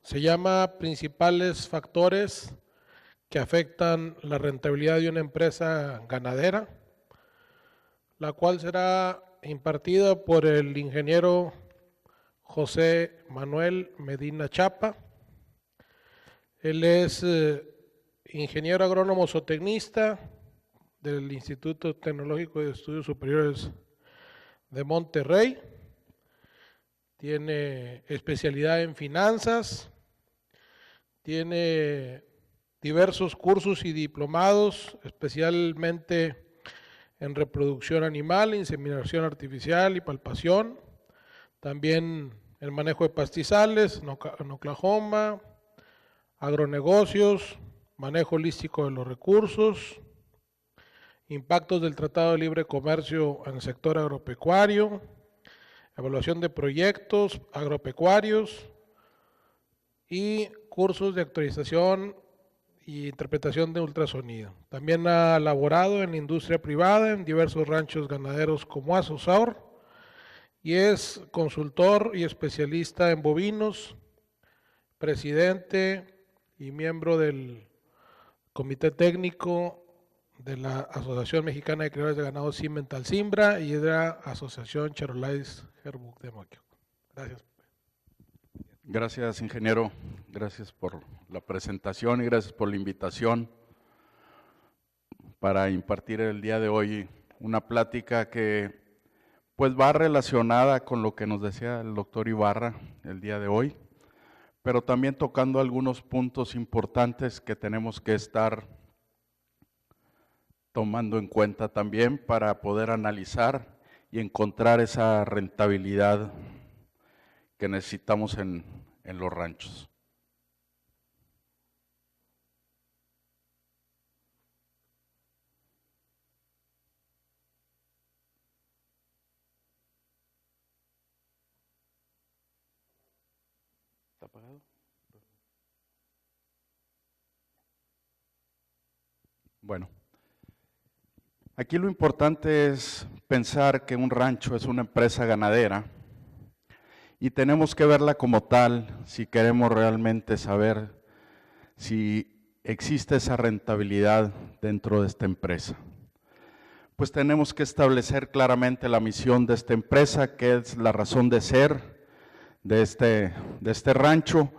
Se llama Principales factores que afectan la rentabilidad de una empresa ganadera, la cual será impartida por el ingeniero José Manuel Medina Chapa. Él es ingeniero agrónomo zootecnista del Instituto Tecnológico de Estudios Superiores de Monterrey. Tiene especialidad en finanzas, tiene diversos cursos y diplomados, especialmente en reproducción animal, inseminación artificial y palpación. También el manejo de pastizales en Oklahoma, agronegocios, manejo holístico de los recursos, impactos del Tratado de Libre Comercio en el sector agropecuario, evaluación de proyectos agropecuarios y cursos de actualización y interpretación de ultrasonido. También ha laborado en la industria privada en diversos ranchos ganaderos como Azosaur y es consultor y especialista en bovinos, presidente y miembro del comité técnico de la Asociación Mexicana de Criadores de Ganado Simmental Simbra y de la Asociación Charolais Herbuc de Moquio. Gracias. Gracias, ingeniero. Gracias por la presentación y gracias por la invitación para impartir el día de hoy una plática que pues va relacionada con lo que nos decía el doctor Ibarra el día de hoy, pero también tocando algunos puntos importantes que tenemos que estar tomando en cuenta también para poder analizar y encontrar esa rentabilidad que necesitamos en los ranchos. ¿Está apagado? Bueno, aquí lo importante es pensar que un rancho es una empresa ganadera y tenemos que verla como tal si queremos realmente saber si existe esa rentabilidad dentro de esta empresa. Pues tenemos que establecer claramente la misión de esta empresa, que es la razón de ser de este rancho,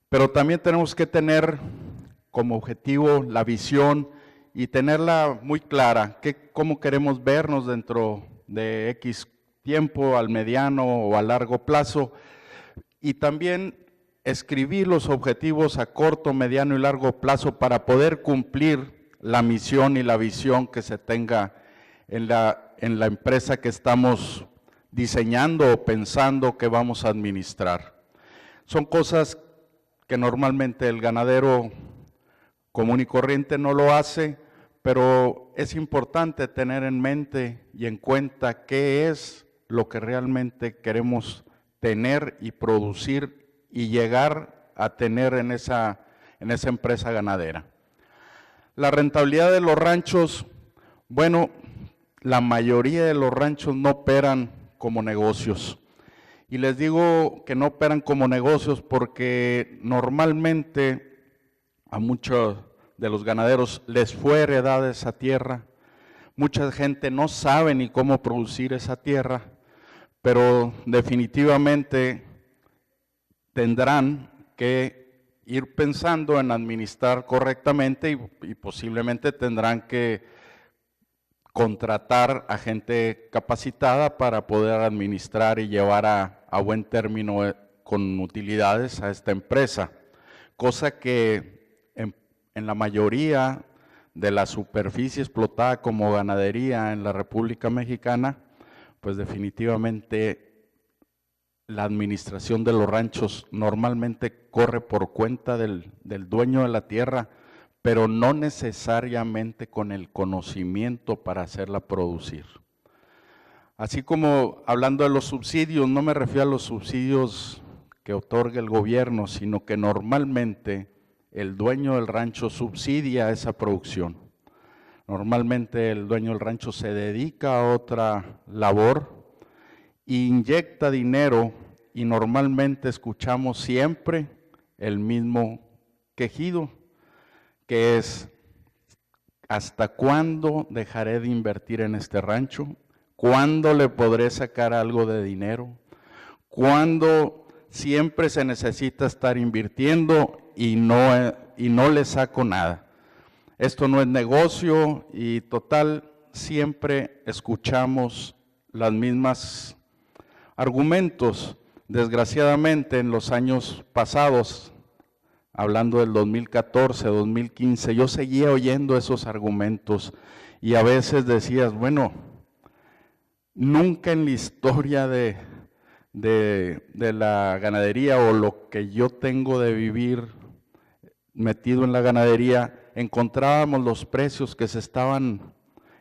pero también tenemos que tener como objetivo la visión y tenerla muy clara, cómo queremos vernos dentro de X tiempo, al mediano o a largo plazo, y también escribir los objetivos a corto, mediano y largo plazo para poder cumplir la misión y la visión que se tenga en la empresa que estamos diseñando o pensando que vamos a administrar. Son cosas que normalmente el ganadero común y corriente no lo hace, pero es importante tener en mente y en cuenta qué es lo que realmente queremos tener y producir y llegar a tener en esa empresa ganadera. La rentabilidad de los ranchos, bueno, la mayoría de los ranchos no operan como negocios. Y les digo que no operan como negocios porque normalmente a muchos de los ganaderos les fue heredada esa tierra. Mucha gente no sabe ni cómo producir esa tierra, pero definitivamente tendrán que ir pensando en administrar correctamente y posiblemente tendrán que contratar a gente capacitada para poder administrar y llevar a buen término con utilidades a esta empresa, cosa que en la mayoría de la superficie explotada como ganadería en la República Mexicana, pues definitivamente la administración de los ranchos normalmente corre por cuenta del dueño de la tierra, pero no necesariamente con el conocimiento para hacerla producir. Así como hablando de los subsidios, no me refiero a los subsidios que otorga el gobierno, sino que normalmente el dueño del rancho subsidia esa producción. Normalmente el dueño del rancho se dedica a otra labor e inyecta dinero y normalmente escuchamos siempre el mismo quejido, que es: ¿hasta cuándo dejaré de invertir en este rancho? ¿Cuándo le podré sacar algo de dinero? ¿Cuándo siempre se necesita estar invirtiendo y no le saco nada? Esto no es negocio y total, siempre escuchamos las mismas argumentos. Desgraciadamente, en los años pasados, hablando del 2014, 2015, yo seguía oyendo esos argumentos y a veces decías, bueno, nunca en la historia de la ganadería o lo que yo tengo de vivir metido en la ganadería, encontrábamos los precios que se estaban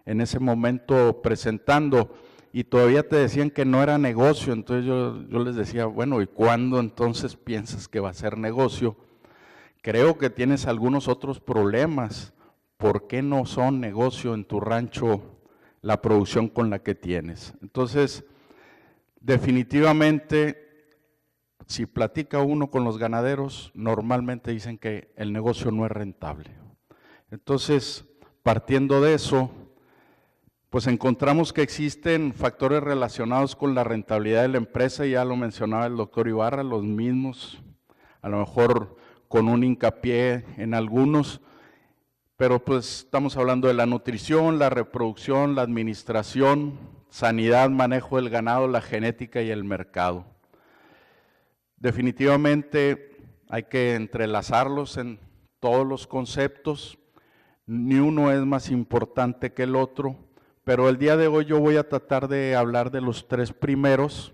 en ese momento presentando y todavía te decían que no era negocio. Entonces yo les decía, bueno, ¿y cuándo entonces piensas que va a ser negocio? Creo que tienes algunos otros problemas. ¿Por qué no son negocio en tu rancho la producción con la que tienes? Entonces, definitivamente, si platica uno con los ganaderos, normalmente dicen que el negocio no es rentable. Entonces, partiendo de eso, pues encontramos que existen factores relacionados con la rentabilidad de la empresa, ya lo mencionaba el doctor Ibarra, los mismos, a lo mejor con un hincapié en algunos, pero pues estamos hablando de la nutrición, la reproducción, la administración, sanidad, manejo del ganado, la genética y el mercado. Definitivamente hay que entrelazarlos en todos los conceptos, ni uno es más importante que el otro, pero el día de hoy yo voy a tratar de hablar de los tres primeros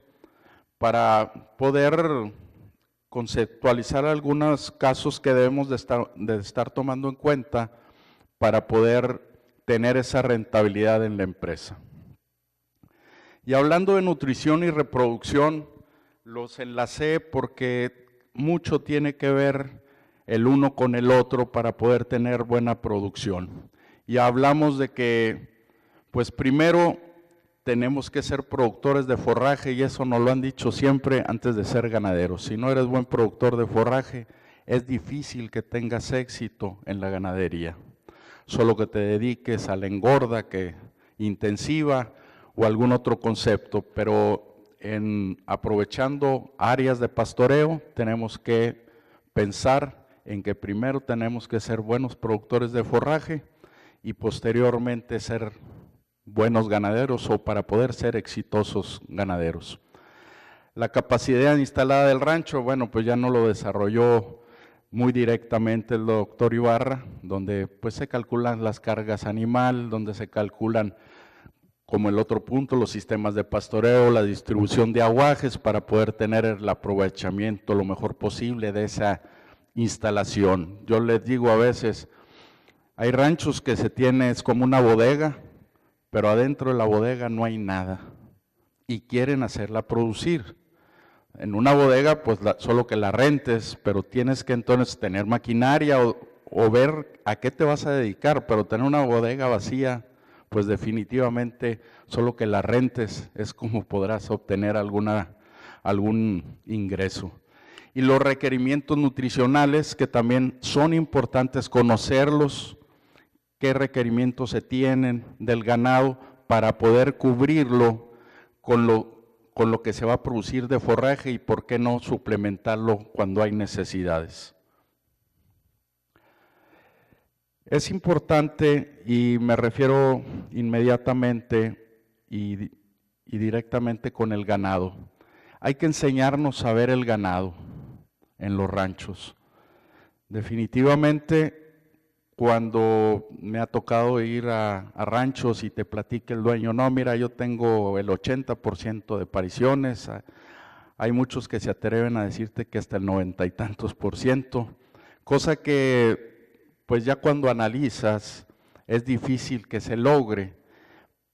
para poder conceptualizar algunos casos que debemos de estar tomando en cuenta para poder tener esa rentabilidad en la empresa. Y hablando de nutrición y reproducción, los enlacé porque mucho tiene que ver el uno con el otro para poder tener buena producción. Y hablamos de que, pues primero, tenemos que ser productores de forraje y eso nos lo han dicho siempre antes de ser ganaderos. Si no eres buen productor de forraje, es difícil que tengas éxito en la ganadería. Solo que te dediques a la engorda intensiva o algún otro concepto, pero aprovechando áreas de pastoreo, tenemos que pensar en que primero tenemos que ser buenos productores de forraje y posteriormente ser buenos ganaderos o para poder ser exitosos ganaderos. La capacidad instalada del rancho, bueno, pues ya no lo desarrolló muy directamente el doctor Ibarra, donde pues se calculan las cargas animal, donde se calculan, como el otro punto, los sistemas de pastoreo, la distribución de aguajes para poder tener el aprovechamiento lo mejor posible de esa instalación. Yo les digo a veces, hay ranchos que se tiene, es como una bodega, pero adentro de la bodega no hay nada y quieren hacerla producir. En una bodega, pues solo que la rentes, pero tienes que entonces tener maquinaria o ver a qué te vas a dedicar, pero tener una bodega vacía, pues definitivamente solo que la rentes es como podrás obtener algún ingreso. Y los requerimientos nutricionales, que también son importantes conocerlos, qué requerimientos se tienen del ganado para poder cubrirlo con lo que se va a producir de forraje y por qué no suplementarlo cuando hay necesidades. Es importante, y me refiero inmediatamente y directamente con el ganado. Hay que enseñarnos a ver el ganado en los ranchos. Definitivamente, cuando me ha tocado ir a ranchos y te platica el dueño, no, mira, yo tengo el 80% de pariciones, hay muchos que se atreven a decirte que hasta el 90 y tantos %, cosa que pues ya cuando analizas es difícil que se logre,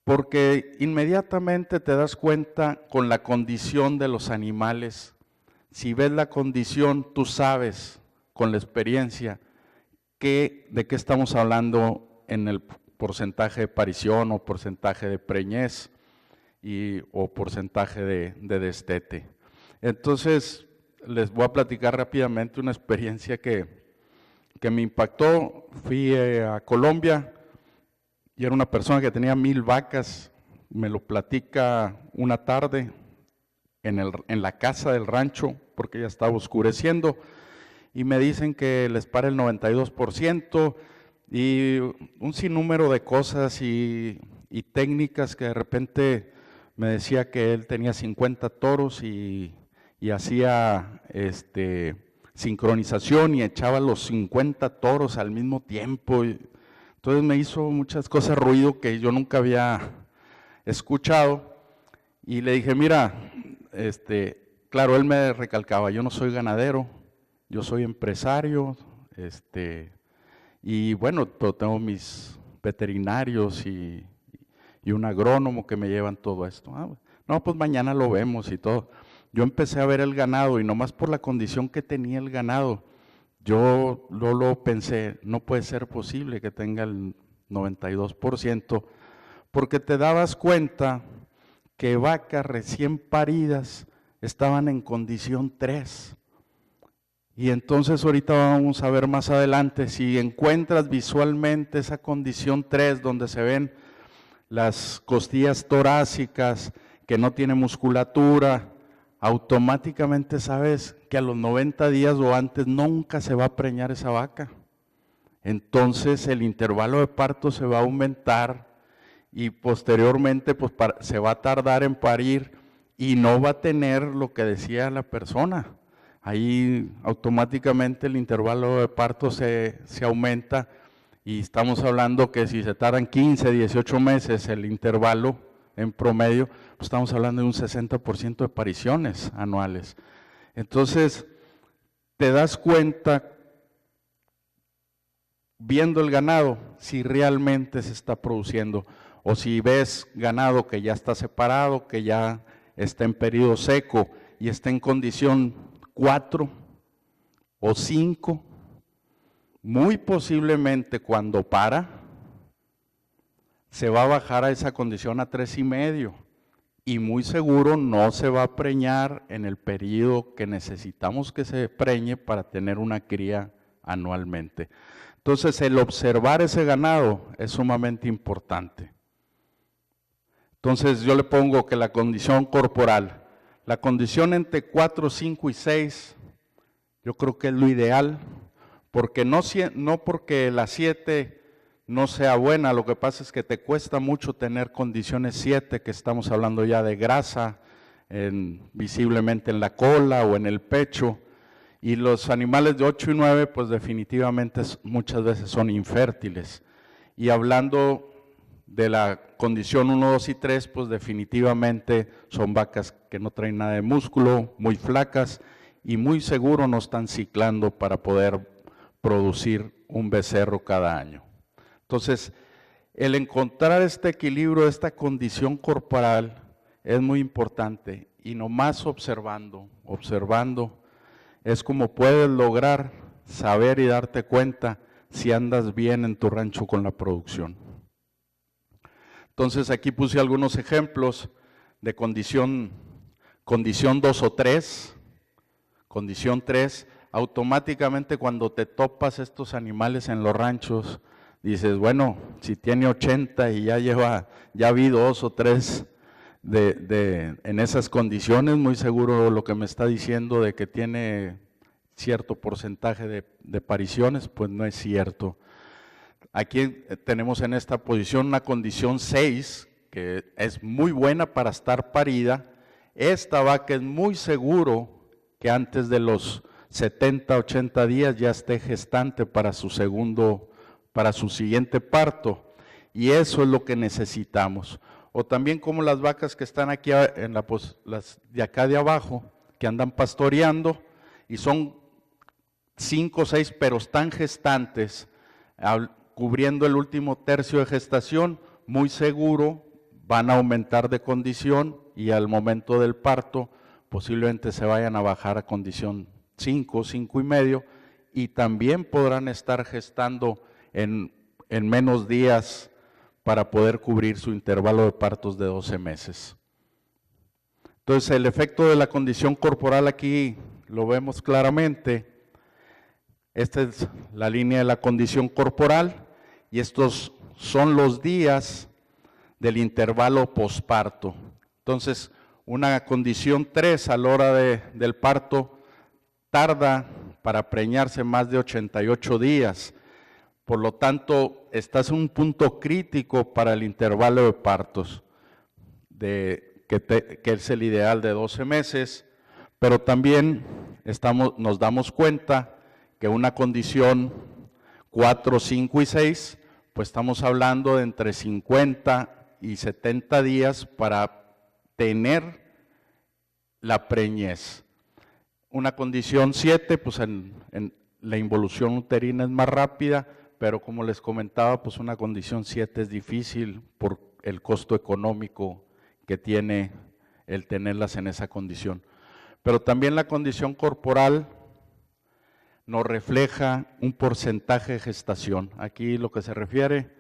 porque inmediatamente te das cuenta con la condición de los animales. Si ves la condición, tú sabes con la experiencia de qué estamos hablando en el porcentaje de parición o porcentaje de preñez o porcentaje de destete. Entonces, les voy a platicar rápidamente una experiencia que me impactó. Fui a Colombia y era una persona que tenía 1000 vacas, me lo platica una tarde en la casa del rancho, porque ya estaba oscureciendo, y me dicen que les para el 92% y un sinnúmero de cosas y técnicas que de repente me decía que él tenía 50 toros y hacía sincronización y echaba los 50 toros al mismo tiempo. Entonces me hizo muchas cosas ruido que yo nunca había escuchado y le dije, mira, claro, él me recalcaba, yo no soy ganadero, yo soy empresario, y bueno, pero tengo mis veterinarios y un agrónomo que me llevan todo esto. No, pues mañana lo vemos y todo. Yo empecé a ver el ganado y nomás por la condición que tenía el ganado, yo lo pensé, no puede ser posible que tenga el 92%, porque te dabas cuenta que vacas recién paridas estaban en condición 3. Y entonces ahorita vamos a ver más adelante, si encuentras visualmente esa condición 3 donde se ven las costillas torácicas, que no tiene musculatura, automáticamente sabes que a los 90 días o antes nunca se va a preñar esa vaca. Entonces el intervalo de parto se va a aumentar y posteriormente pues se va a tardar en parir y no va a tener lo que decía la persona. Ahí automáticamente el intervalo de parto se aumenta y estamos hablando que si se tardan 15, 18 meses el intervalo en promedio, pues estamos hablando de un 60% de pariciones anuales. Entonces, te das cuenta, viendo el ganado, si realmente se está produciendo, o si ves ganado que ya está separado, que ya está en periodo seco y está en condición 4 o 5, muy posiblemente cuando para, se va a bajar a esa condición a 3,5 y muy seguro no se va a preñar en el periodo que necesitamos que se preñe para tener una cría anualmente. Entonces el observar ese ganado es sumamente importante. Entonces yo le pongo que la condición corporal, la condición entre 4, 5 y 6, yo creo que es lo ideal, porque no porque la 7 no sea buena, lo que pasa es que te cuesta mucho tener condiciones 7, que estamos hablando ya de grasa, visiblemente en la cola o en el pecho, y los animales de 8 y 9 pues definitivamente muchas veces son infértiles. Y hablando de la condición 1, 2 y 3, pues definitivamente son vacas que no traen nada de músculo, muy flacas y muy seguro no están ciclando para poder producir un becerro cada año. Entonces, el encontrar este equilibrio, esta condición corporal es muy importante y nomás observando, es como puedes lograr saber y darte cuenta si andas bien en tu rancho con la producción. Entonces aquí puse algunos ejemplos de condición 2 o 3, condición 3, automáticamente cuando te topas estos animales en los ranchos, dices, bueno, si tiene 80 y ya vi 2 o 3 en esas condiciones, muy seguro lo que me está diciendo de que tiene cierto porcentaje de pariciones, pues no es cierto. Aquí tenemos en esta posición una condición 6, que es muy buena para estar parida. Esta vaca es muy seguro que antes de los 70, 80 días ya esté gestante para su siguiente parto, y eso es lo que necesitamos. O también como las vacas que están aquí las de acá de abajo, que andan pastoreando y son 5 o 6, pero están gestantes, cubriendo el último tercio de gestación, muy seguro van a aumentar de condición y al momento del parto posiblemente se vayan a bajar a condición 5, 5,5 y también podrán estar gestando en menos días para poder cubrir su intervalo de partos de 12 meses. Entonces el efecto de la condición corporal aquí lo vemos claramente. Esta es la línea de la condición corporal y estos son los días del intervalo posparto. Entonces, una condición 3 a la hora del parto tarda para preñarse más de 88 días. Por lo tanto, estás en un punto crítico para el intervalo de partos, que es el ideal de 12 meses, pero también nos damos cuenta que una condición 4, 5 y 6, pues estamos hablando de entre 50 y 70 días para tener la preñez. Una condición 7, pues en la involución uterina es más rápida, pero como les comentaba, pues una condición 7 es difícil por el costo económico que tiene el tenerlas en esa condición. Pero también la condición corporal nos refleja un porcentaje de gestación. Aquí lo que se refiere,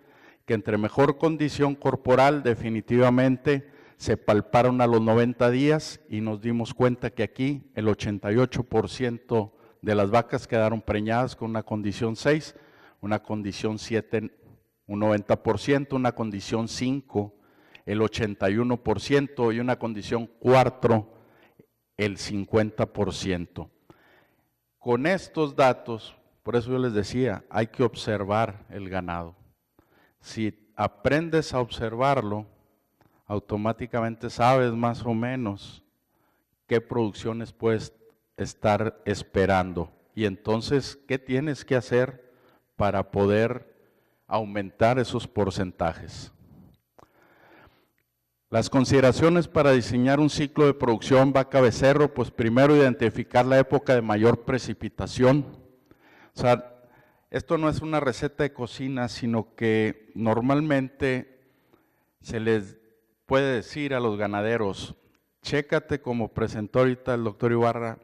que entre mejor condición corporal definitivamente se palparon a los 90 días y nos dimos cuenta que aquí el 88% de las vacas quedaron preñadas con una condición 6, una condición 7, un 90%, una condición 5, el 81% y una condición 4, el 50%. Con estos datos, por eso yo les decía, hay que observar el ganado. Si aprendes a observarlo, automáticamente sabes más o menos qué producciones puedes estar esperando. Y entonces, ¿qué tienes que hacer para poder aumentar esos porcentajes? Las consideraciones para diseñar un ciclo de producción vaca-becerro, pues primero identificar la época de mayor precipitación. O sea, esto no es una receta de cocina, sino que normalmente se les puede decir a los ganaderos, chécate como presentó ahorita el doctor Ibarra,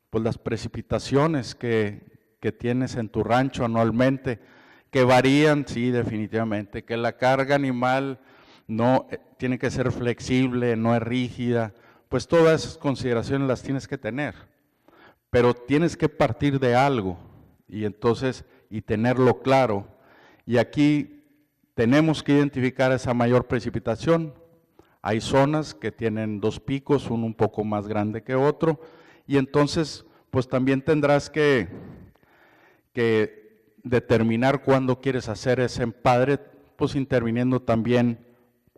pues las precipitaciones que tienes en tu rancho anualmente, que varían, sí, definitivamente, que la carga animal no tiene que ser flexible, no es rígida, pues todas esas consideraciones las tienes que tener, pero tienes que partir de algo y entonces, y tenerlo claro, y aquí tenemos que identificar esa mayor precipitación. Hay zonas que tienen 2 picos, uno un poco más grande que otro, y entonces pues también tendrás que determinar cuándo quieres hacer ese empadre, pues interviniendo también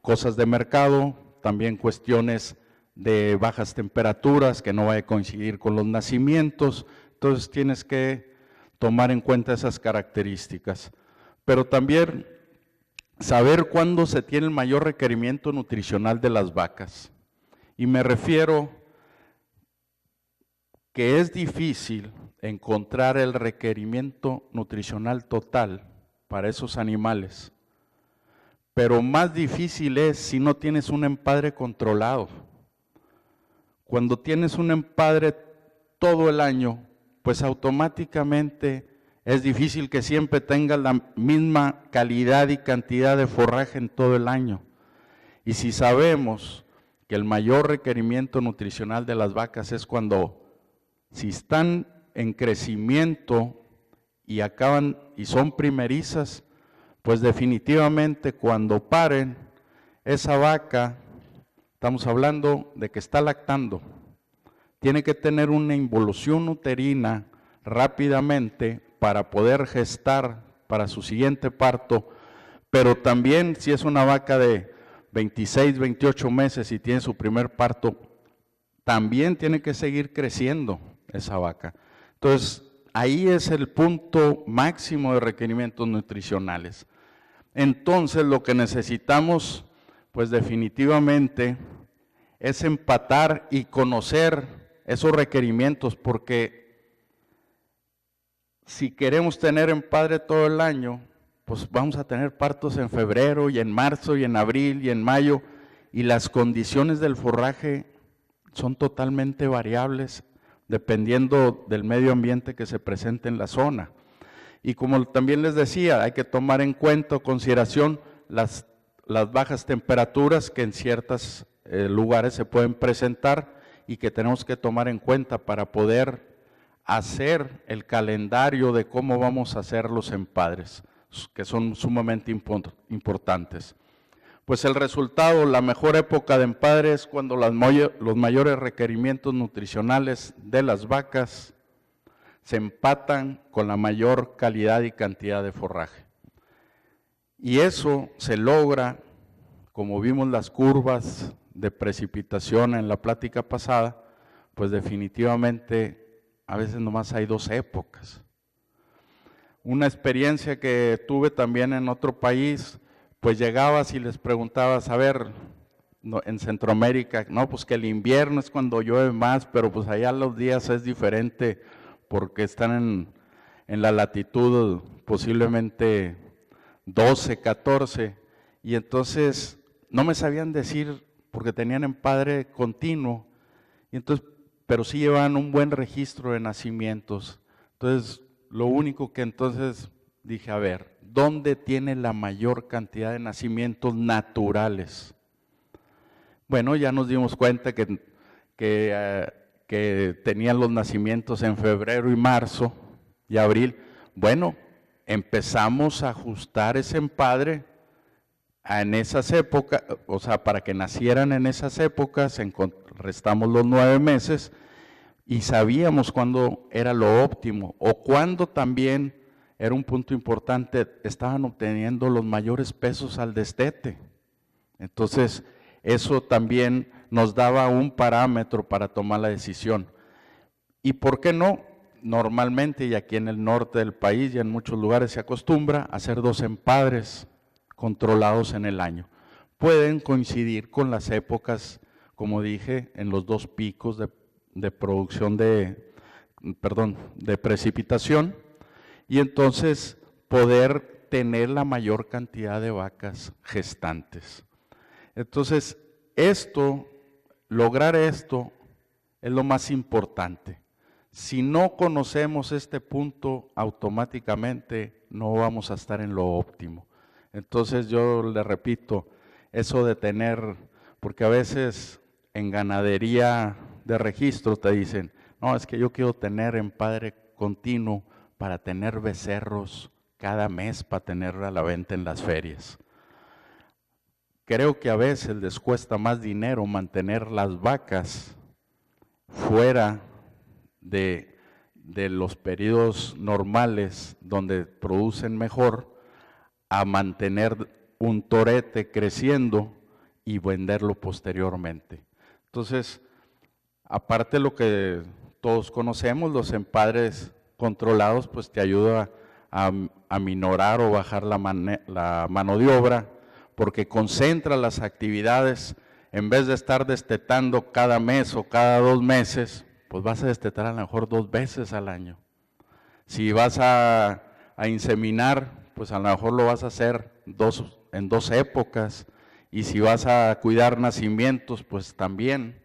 cosas de mercado, también cuestiones de bajas temperaturas, que no vaya a coincidir con los nacimientos, entonces tienes que tomar en cuenta esas características. Pero también saber cuándo se tiene el mayor requerimiento nutricional de las vacas. Y me refiero que es difícil encontrar el requerimiento nutricional total para esos animales, pero más difícil es si no tienes un empadre controlado. Cuando tienes un empadre todo el año, pues automáticamente es difícil que siempre tengas la misma calidad y cantidad de forraje en todo el año. Y si sabemos que el mayor requerimiento nutricional de las vacas es cuando, si están en crecimiento y acaban y son primerizas, pues definitivamente cuando paren, esa vaca, estamos hablando de que está lactando, tiene que tener una involución uterina rápidamente para poder gestar para su siguiente parto, pero también si es una vaca de 26, 28 meses y tiene su primer parto, también tiene que seguir creciendo esa vaca. Entonces, ahí es el punto máximo de requerimientos nutricionales. Entonces, lo que necesitamos, pues definitivamente, es empatar y conocer esos requerimientos, porque si queremos tener empadre todo el año, pues vamos a tener partos en febrero y en marzo y en abril y en mayo, y las condiciones del forraje son totalmente variables dependiendo del medio ambiente que se presente en la zona. Y como también les decía, hay que tomar en cuenta o consideración las bajas temperaturas que en ciertos lugares se pueden presentar y que tenemos que tomar en cuenta para poder hacer el calendario de cómo vamos a hacer los empadres, que son sumamente importantes. Pues el resultado, la mejor época de empadre es cuando los mayores requerimientos nutricionales de las vacas se empatan con la mayor calidad y cantidad de forraje. Y eso se logra, como vimos las curvas de precipitación en la plática pasada, pues definitivamente a veces nomás hay 2 épocas. Una experiencia que tuve también en otro país, pues llegabas y les preguntabas, a ver, en Centroamérica, no, pues que el invierno es cuando llueve más, pero pues allá los días es diferente porque están en la latitud posiblemente 12, 14, y entonces no me sabían decir porque tenían empadre continuo, y entonces, pero sí llevaban un buen registro de nacimientos. Entonces, lo único que entonces dije, a ver, ¿dónde tiene la mayor cantidad de nacimientos naturales? Bueno, ya nos dimos cuenta que tenían los nacimientos en febrero y marzo y abril. Bueno, empezamos a ajustar ese empadre en esas épocas, o sea, para que nacieran en esas épocas, restamos los 9 meses y sabíamos cuándo era lo óptimo o cuándo también era un punto importante, estaban obteniendo los mayores pesos al destete. Entonces, eso también nos daba un parámetro para tomar la decisión. ¿Y por qué no? Normalmente, y aquí en el norte del país y en muchos lugares se acostumbra a hacer 2 empadres controlados en el año. Pueden coincidir con las épocas, como dije, en los 2 picos de producción de precipitación, y entonces poder tener la mayor cantidad de vacas gestantes. Entonces, lograr esto es lo más importante. Si no conocemos este punto, automáticamente no vamos a estar en lo óptimo. Entonces yo le repito, eso de tener, porque a veces en ganadería de registro te dicen, no, es que yo quiero tener empadre continuo para tener becerros cada mes, para tener a la venta en las ferias. Creo que a veces les cuesta más dinero mantener las vacas fuera de los periodos normales donde producen mejor, a mantener un torete creciendo y venderlo posteriormente. Entonces, aparte de lo que todos conocemos, los empadres controlados, pues te ayuda a minorar o bajar la mano de obra, porque concentra las actividades. En vez de estar destetando cada mes o cada 2 meses, pues vas a destetar a lo mejor 2 veces al año. Si vas a inseminar, pues a lo mejor lo vas a hacer en 2 épocas, y si vas a cuidar nacimientos, pues también,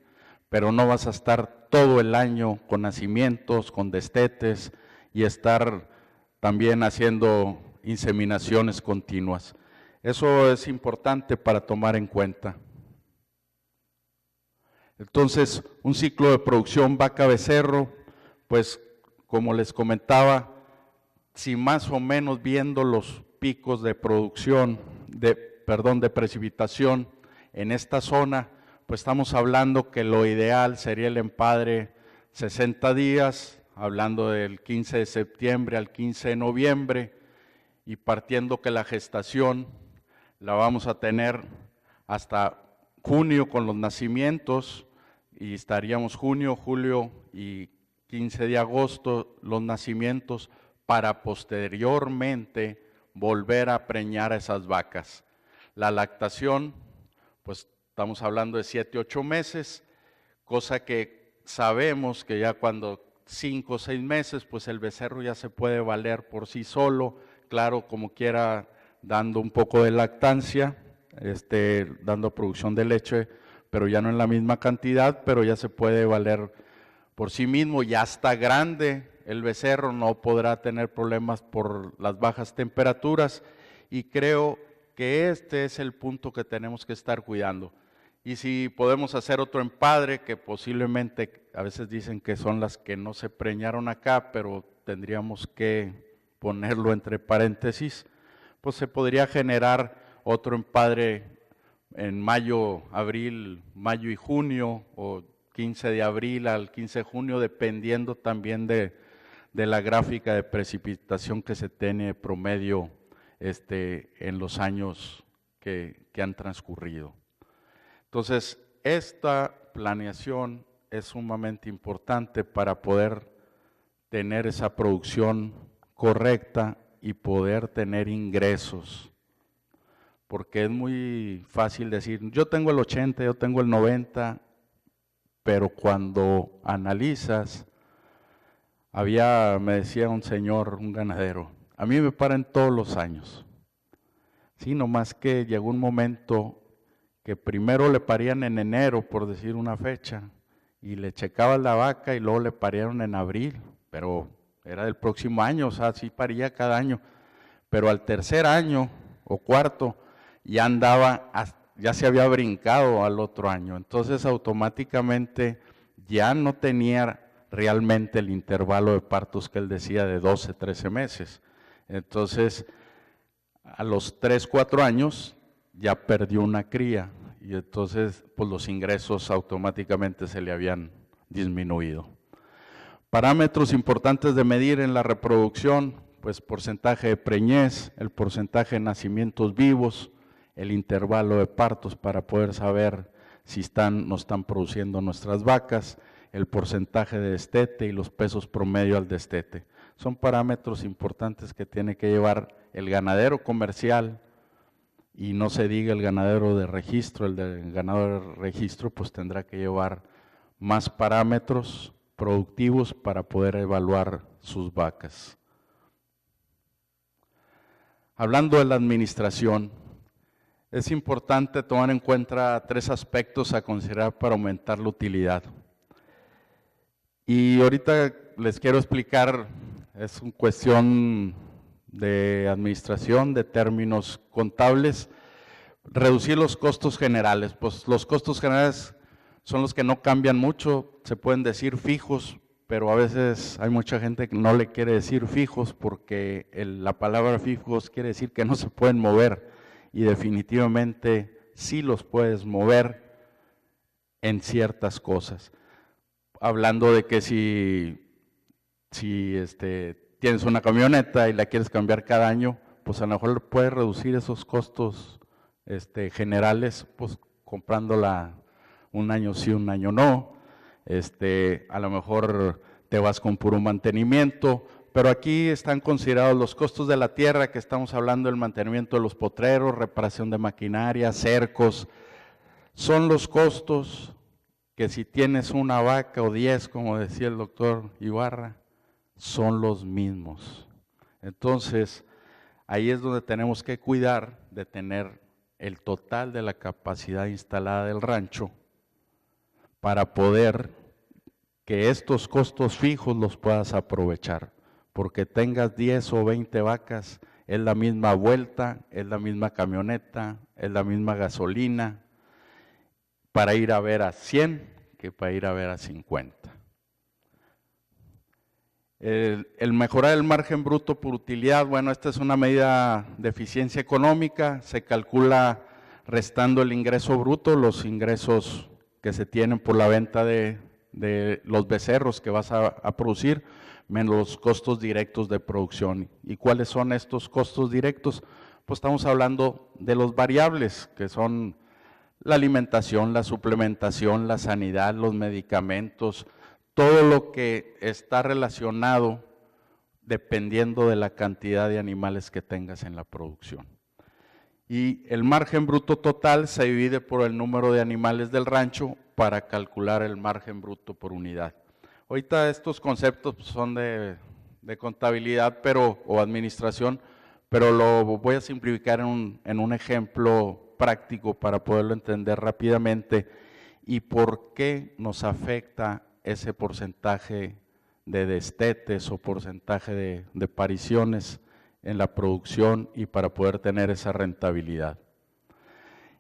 pero no vas a estar todo el año con nacimientos, con destetes, y estar también haciendo inseminaciones continuas. Eso es importante para tomar en cuenta. Entonces, un ciclo de producción vaca-becerro, pues como les comentaba, si más o menos viendo los picos de producción, de precipitación en esta zona, pues estamos hablando que lo ideal sería el empadre 60 días, hablando del 15 de septiembre al 15 de noviembre, y partiendo que la gestación la vamos a tener hasta junio con los nacimientos, y estaríamos junio, julio y 15 de agosto los nacimientos, para posteriormente volver a preñar a esas vacas. La lactación, pues estamos hablando de 7, 8 meses, cosa que sabemos que ya cuando 5 o 6 meses, pues el becerro ya se puede valer por sí solo, claro, como quiera, dando un poco de lactancia, dando producción de leche, pero ya no en la misma cantidad, pero ya se puede valer por sí mismo. Ya está grande el becerro, no podrá tener problemas por las bajas temperaturas, y creo que este es el punto que tenemos que estar cuidando. Y si podemos hacer otro empadre, que posiblemente a veces dicen que son las que no se preñaron acá, pero tendríamos que ponerlo entre paréntesis, pues se podría generar otro empadre en mayo, abril, mayo y junio, o 15 de abril al 15 de junio, dependiendo también de la gráfica de precipitación que se tiene promedio en los años que han transcurrido. Entonces, esta planeación es sumamente importante para poder tener esa producción correcta y poder tener ingresos. Porque es muy fácil decir, yo tengo el 80, yo tengo el 90, pero cuando analizas, me decía un señor, un ganadero, a mí me paran todos los años. Sí, nomás que llegó un momento que primero le parían en enero, por decir una fecha, y le checaban la vaca y luego le parieron en abril, pero era del próximo año, o sea, sí paría cada año. Pero al tercer año o cuarto ya ya se había brincado al otro año. Entonces automáticamente ya no tenía realmente el intervalo de partos que él decía de 12, 13 meses. Entonces, a los 3, 4 años ya perdió una cría y entonces pues los ingresos automáticamente se le habían disminuido. Parámetros importantes de medir en la reproducción, pues porcentaje de preñez, el porcentaje de nacimientos vivos, el intervalo de partos para poder saber si no están produciendo nuestras vacas, el porcentaje de destete y los pesos promedio al destete. Son parámetros importantes que tiene que llevar el ganadero comercial y no se diga el ganadero de registro. El ganadero de registro pues tendrá que llevar más parámetros productivos para poder evaluar sus vacas. Hablando de la administración, es importante tomar en cuenta 3 aspectos a considerar para aumentar la utilidad. Y ahorita les quiero explicar, es una cuestión de administración, de términos contables, reducir los costos generales. Pues los costos generales son los que no cambian mucho, se pueden decir fijos, pero a veces hay mucha gente que no le quiere decir fijos porque la palabra fijos quiere decir que no se pueden mover y definitivamente sí los puedes mover en ciertas cosas. Hablando de que si tienes una camioneta y la quieres cambiar cada año, pues a lo mejor puedes reducir esos costos generales, pues comprándola un año sí, un año no. A lo mejor te vas con puro mantenimiento, pero aquí están considerados los costos de la tierra, que estamos hablando del mantenimiento de los potreros, reparación de maquinaria, cercos. Son los costos que si tienes una vaca o 10, como decía el doctor Ibarra, son los mismos. Entonces, ahí es donde tenemos que cuidar de tener el total de la capacidad instalada del rancho para poder que estos costos fijos los puedas aprovechar. Porque tengas 10 o 20 vacas, es la misma vuelta, es la misma camioneta, es la misma gasolina, para ir a ver a 100 que para ir a ver a 50. El mejorar el margen bruto por utilidad, bueno, esta es una medida de eficiencia económica, se calcula restando el ingreso bruto, los ingresos que se tienen por la venta de los becerros que vas a producir, menos los costos directos de producción. ¿Y cuáles son estos costos directos? Pues estamos hablando de los variables, que son la alimentación, la suplementación, la sanidad, los medicamentos, todo lo que está relacionado dependiendo de la cantidad de animales que tengas en la producción. Y el margen bruto total se divide por el número de animales del rancho para calcular el margen bruto por unidad. Ahorita estos conceptos son de contabilidad o administración, pero lo voy a simplificar en un ejemplo práctico para poderlo entender rápidamente y por qué nos afecta ese porcentaje de destetes o porcentaje de pariciones en la producción y para poder tener esa rentabilidad.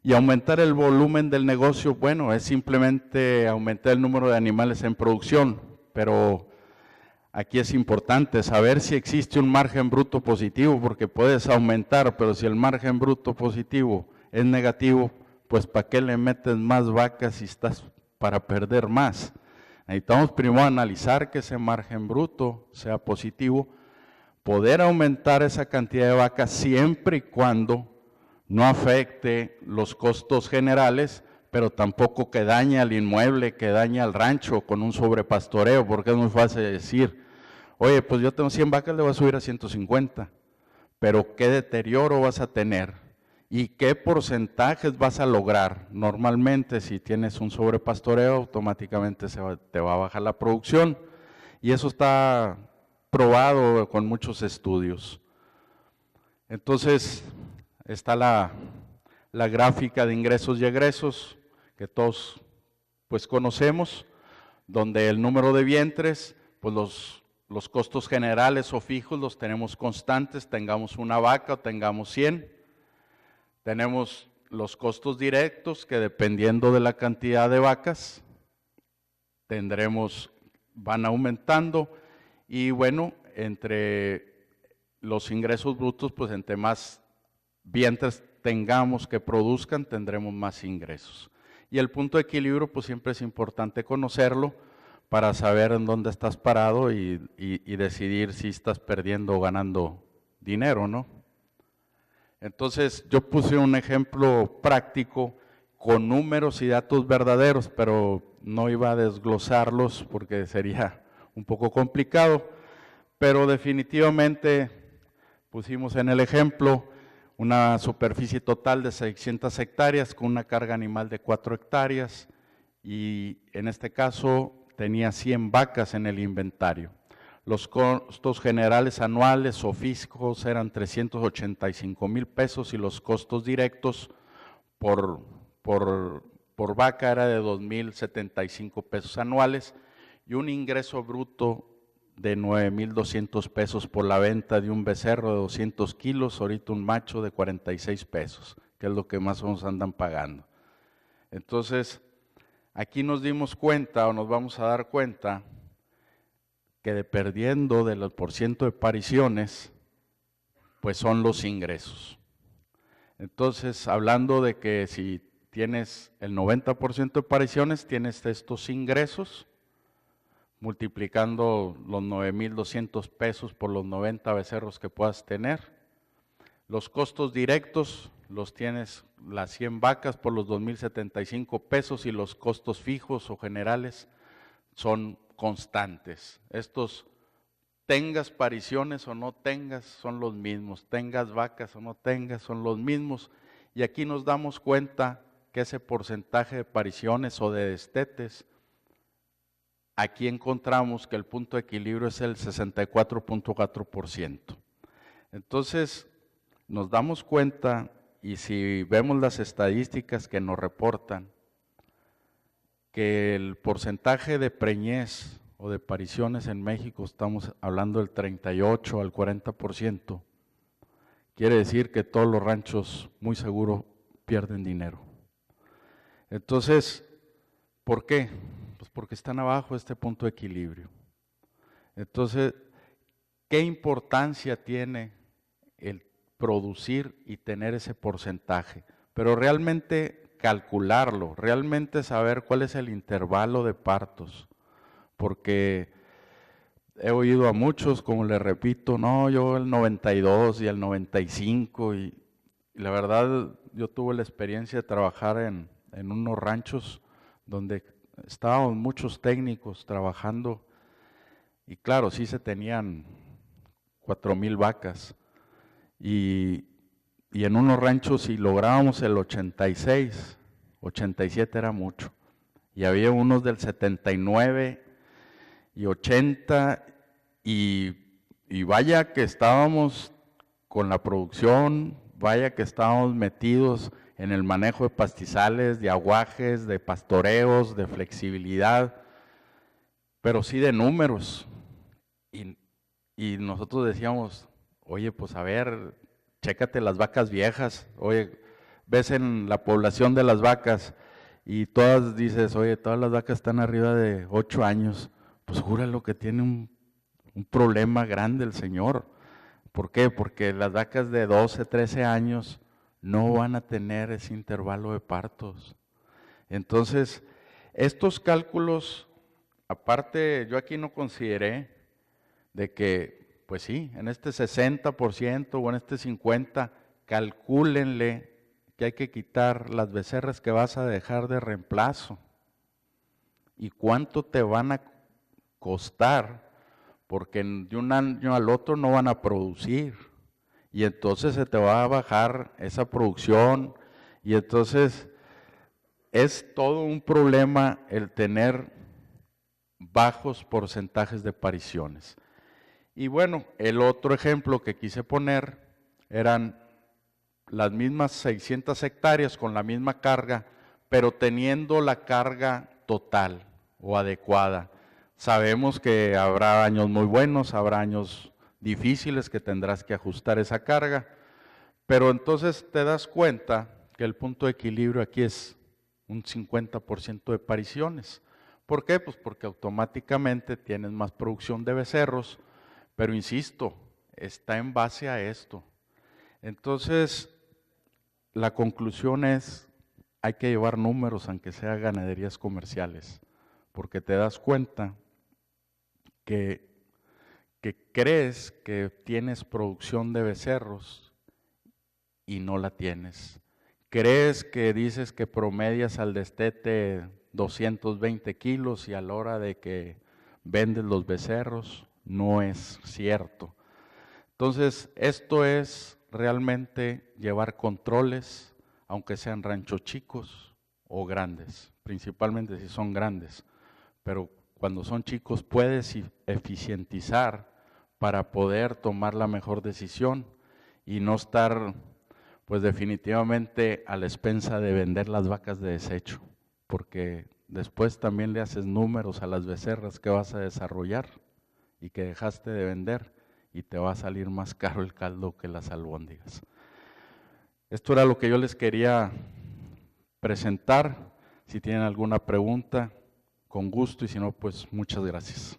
Y aumentar el volumen del negocio, bueno, es simplemente aumentar el número de animales en producción, pero aquí es importante saber si existe un margen bruto positivo, porque puedes aumentar, pero si el margen bruto positivo es negativo, pues ¿para qué le metes más vacas si estás para perder más? Necesitamos primero analizar que ese margen bruto sea positivo, poder aumentar esa cantidad de vacas siempre y cuando no afecte los costos generales, pero tampoco que dañe al inmueble, que dañe al rancho con un sobrepastoreo, porque es muy fácil decir, oye, pues yo tengo 100 vacas, le voy a subir a 150, pero ¿qué deterioro vas a tener? ¿Y qué porcentajes vas a lograr? Normalmente, si tienes un sobrepastoreo, automáticamente te va a bajar la producción, y eso está probado con muchos estudios. Entonces, está la gráfica de ingresos y egresos, que todos pues conocemos, donde el número de vientres, pues los costos generales o fijos los tenemos constantes, tengamos una vaca o tengamos 100. Tenemos los costos directos, que dependiendo de la cantidad de vacas, van aumentando, y bueno, entre los ingresos brutos, pues entre más vientres tengamos que produzcan, tendremos más ingresos. Y el punto de equilibrio, pues siempre es importante conocerlo para saber en dónde estás parado y decidir si estás perdiendo o ganando dinero, ¿no? Entonces, yo puse un ejemplo práctico con números y datos verdaderos, pero no iba a desglosarlos porque sería un poco complicado, pero definitivamente pusimos en el ejemplo una superficie total de 600 hectáreas con una carga animal de 4 hectáreas, y en este caso tenía 100 vacas en el inventario. Los costos generales anuales o fijos eran 385,000 pesos, y los costos directos por vaca era de 2,075 pesos anuales, y un ingreso bruto de 9,200 pesos por la venta de un becerro de 200 kilos, ahorita un macho de 46 pesos, que es lo que más o menos andan pagando. Entonces, aquí nos dimos cuenta, o nos vamos a dar cuenta, que dependiendo del porciento de pariciones, pues son los ingresos. Entonces, hablando de que si tienes el 90% de pariciones, tienes estos ingresos, multiplicando los 9,200 pesos por los 90 becerros que puedas tener. Los costos directos los tienes, las 100 vacas por los 2,075 pesos, y los costos fijos o generales son constantes. Estos, tengas pariciones o no tengas, son los mismos. Tengas vacas o no tengas, son los mismos. Y aquí nos damos cuenta que ese porcentaje de pariciones o de destetes, aquí encontramos que el punto de equilibrio es el 64.4%. Entonces, nos damos cuenta, y si vemos las estadísticas que nos reportan, que el porcentaje de preñez o de pariciones en México, estamos hablando del 38 al 40%, quiere decir que todos los ranchos muy seguro pierden dinero. Entonces, ¿por qué? Pues porque están abajo de este punto de equilibrio. Entonces, ¿qué importancia tiene el producir y tener ese porcentaje? Pero realmente calcularlo, realmente saber cuál es el intervalo de partos, porque he oído a muchos, como les repito, no, yo el 92 y el 95, y la verdad yo tuve la experiencia de trabajar en unos ranchos donde estábamos muchos técnicos trabajando, y claro, sí se tenían 4,000 vacas, y en unos ranchos si lográbamos el 86, 87 era mucho, y había unos del 79 y 80, y vaya que estábamos con la producción, vaya que estábamos metidos en el manejo de pastizales, de aguajes, de pastoreos, de flexibilidad, pero sí de números. Y nosotros decíamos, oye, pues a ver, chécate las vacas viejas, oye, ves en la población de las vacas y todas dices, oye, todas las vacas están arriba de 8 años, pues júralo que tiene un problema grande el señor. ¿Por qué? Porque las vacas de 12, 13 años no van a tener ese intervalo de partos. Entonces, estos cálculos, aparte, yo aquí no consideré de que, pues sí, en este 60% o en este 50%, calcúlenle que hay que quitar las becerras que vas a dejar de reemplazo. ¿Y cuánto te van a costar? Porque de un año al otro no van a producir. Y entonces se te va a bajar esa producción. Y entonces es todo un problema el tener bajos porcentajes de pariciones. Y bueno, el otro ejemplo que quise poner eran las mismas 600 hectáreas con la misma carga, pero teniendo la carga total o adecuada. Sabemos que habrá años muy buenos, habrá años difíciles que tendrás que ajustar esa carga, pero entonces te das cuenta que el punto de equilibrio aquí es un 50% de pariciones. ¿Por qué? Pues porque automáticamente tienes más producción de becerros, pero insisto, está en base a esto. Entonces, la conclusión es, hay que llevar números aunque sea ganaderías comerciales, porque te das cuenta que crees que tienes producción de becerros y no la tienes. Crees que dices que promedias al destete 220 kilos y a la hora de que vendes los becerros, no es cierto. Entonces, esto es realmente llevar controles, aunque sean ranchos chicos o grandes, principalmente si son grandes, pero cuando son chicos puedes eficientizar para poder tomar la mejor decisión y no estar, pues definitivamente a la expensa de vender las vacas de desecho, porque después también le haces números a las becerras que vas a desarrollar y que dejaste de vender y te va a salir más caro el caldo que las albóndigas. Esto era lo que yo les quería presentar. Si tienen alguna pregunta, con gusto, y si no, pues muchas gracias.